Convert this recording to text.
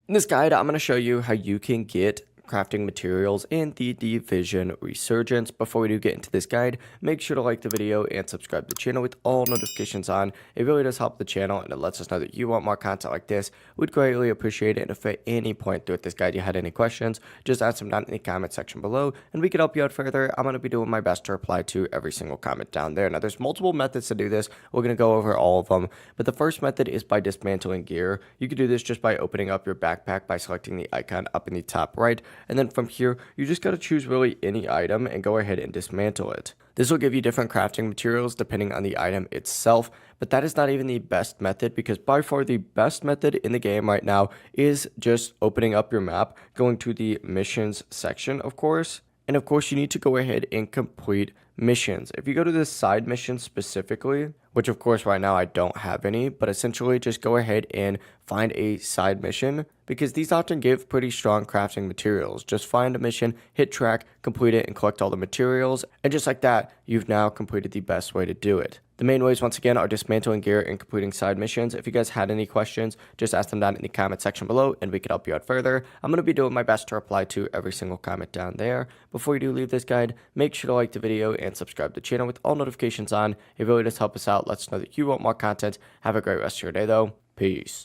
In this guide, I'm going to show you how you can get crafting materials in the Division Resurgence. Before we do get into this guide, make sure to like the video and subscribe to the channel with all notifications on. It really does help the channel and it lets us know that you want more content like this. We'd greatly appreciate it, and if at any point throughout this guide you had any questions, just ask them down in the comment section below and we can help you out further. I'm going to be doing my best to reply to every single comment down there. Now there's multiple methods to do this. We're going to go over all of them, but the first method is by dismantling gear. You can do this just by opening up your backpack by selecting the icon up in the top right. And then from here, you just got to choose really any item and go ahead and dismantle it. This will give you different crafting materials depending on the item itself, but that is not even the best method, because by far the best method in the game right now is just opening up your map, going to the missions section, of course. And of course, you need to go ahead and complete missions. If you go to the side missions specifically, which of course right now I don't have any, but essentially just go ahead and find a side mission, because these often give pretty strong crafting materials. Just find a mission, hit track, complete it, and collect all the materials. And just like that, you've now completed the best way to do it. The main ways, once again, are dismantling gear and completing side missions. If you guys had any questions, just ask them down in the comment section below and we can help you out further. I'm going to be doing my best to reply to every single comment down there. Before you do leave this guide, make sure to like the video and subscribe to the channel with all notifications on. It really does help us out. Let us know that you want more content. Have a great rest of your day though. Peace.